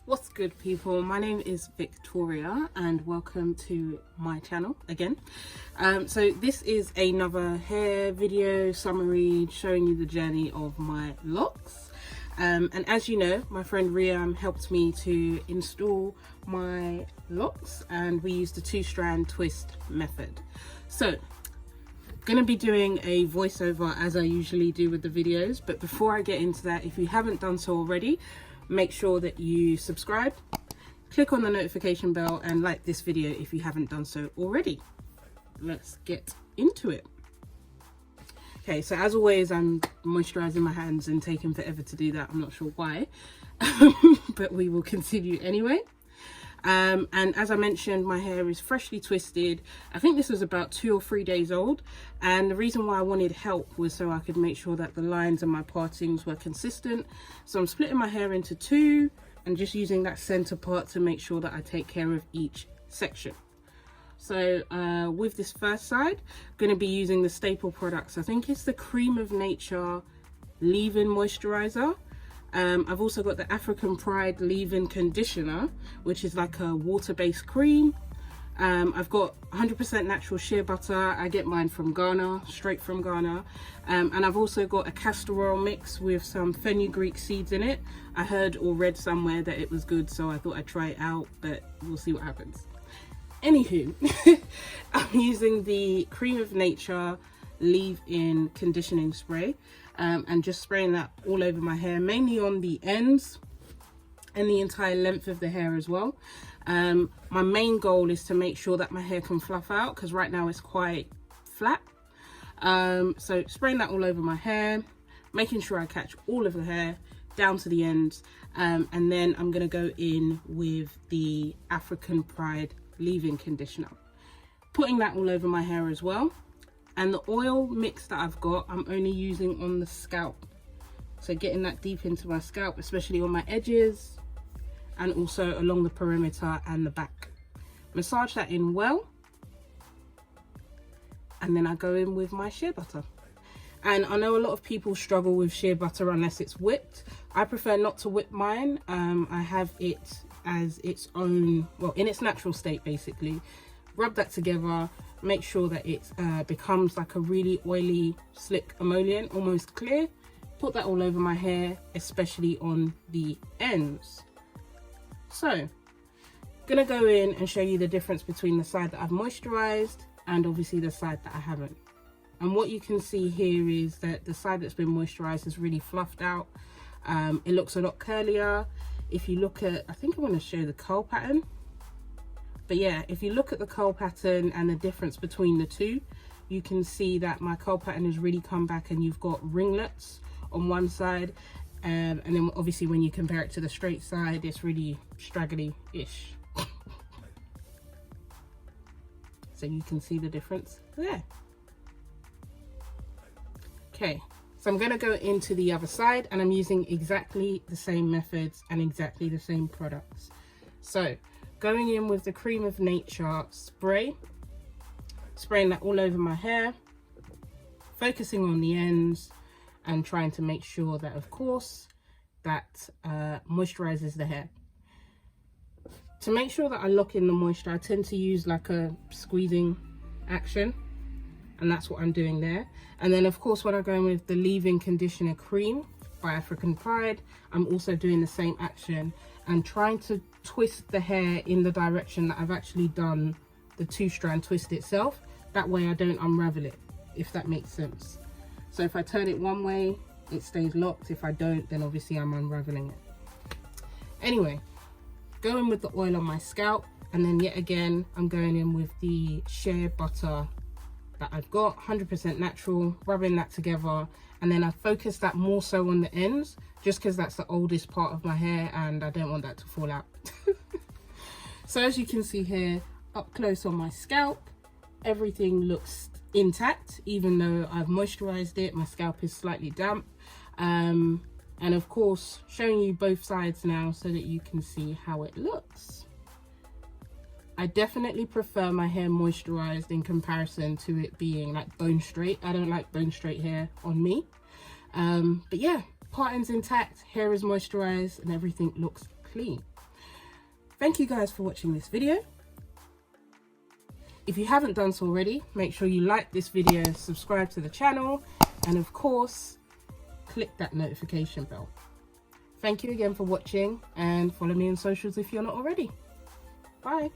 What's good, people? My name is Victoria and welcome to my channel again. So this is another hair video summary showing you the journey of my locks. And as you know, my friend Riam helped me to install my locks and we used the 2-strand twist method. So going to be doing a voiceover as I usually do with the videos, but before I get into that, if you haven't done so already, make sure that you subscribe, click on the notification bell and like this video if you haven't done so already. Let's get into it. Okay, so as always, I'm moisturizing my hands and taking forever to do that. I'm not sure why, but we will continue anyway. And as I mentioned, my hair is freshly twisted. I think this was about 2 or 3 days old, and the reason why I wanted help was so I could make sure that the lines and my partings were consistent. So I'm splitting my hair into 2 and just using that center part to make sure that I take care of each section. So with this first side, I'm going to be using the staple products. I think it's the Creme of Nature leave-in moisturizer. I've also got the African Pride leave-in conditioner, which is like a water-based cream. I've got 100% natural shea butter. I get mine from Ghana, straight from Ghana. And I've also got a castor oil mix with some fenugreek seeds in it. I heard or read somewhere that it was good, so I thought I'd try it out, but we'll see what happens. Anywho, I'm using the Creme of Nature leave-in conditioning spray. And just spraying that all over my hair, mainly on the ends and the entire length of the hair as well. My main goal is to make sure that my hair can fluff out because right now it's quite flat. So spraying that all over my hair, making sure I catch all of the hair down to the ends, and then I'm going to go in with the African Pride leave-in conditioner, putting that all over my hair as well. And the oil mix that I've got, I'm only using on the scalp. So getting that deep into my scalp, especially on my edges and also along the perimeter and the back. Massage that in well. And then I go in with my shea butter. And I know a lot of people struggle with shea butter unless it's whipped. I prefer not to whip mine. I have it as its own, well, in its natural state basically. Rub that together. Make sure that it becomes like a really oily, slick emollient, almost clear. Put that all over my hair, especially on the ends. So, gonna go in and show you the difference between the side that I've moisturized and obviously the side that I haven't. And what you can see here is that the side that's been moisturized is really fluffed out. It looks a lot curlier. If you look at, I think I want to show the curl pattern. But yeah, if you look at the curl pattern and the difference between the two, you can see that my curl pattern has really come back and you've got ringlets on one side. And then obviously when you compare it to the straight side, it's really straggly-ish. So you can see the difference there. Okay, so I'm gonna go into the other side and I'm using exactly the same methods and exactly the same products. So, going in with the Creme of Nature spray, spraying that all over my hair, focusing on the ends and trying to make sure that, of course, that moisturizes the hair. To make sure that I lock in the moisture, I tend to use like a squeezing action, and that's what I'm doing there. And then, of course, when I go in with the leave-in conditioner cream by African Pride, I'm also doing the same action and trying to twist the hair in the direction that I've actually done the 2-strand twist itself. That way I don't unravel it, if that makes sense. So if I turn it one way, it stays locked. If I don't, then obviously I'm unraveling it. Anyway, going with the oil on my scalp, and then yet again, I'm going in with the shea butter that I've got, 100% natural, rubbing that together. And then I focus that more so on the ends, just because that's the oldest part of my hair and I don't want that to fall out. So as you can see here, up close on my scalp, everything looks intact, even though I've moisturized it. My scalp is slightly damp. And of course, showing you both sides now so that you can see how it looks. I definitely prefer my hair moisturized in comparison to it being like bone straight. I don't like bone straight hair on me. But yeah, parting's intact, hair is moisturized, and everything looks clean. Thank you guys for watching this video. If you haven't done so already, make sure you like this video, subscribe to the channel, and of course, click that notification bell. Thank you again for watching, and follow me on socials if you're not already. Bye.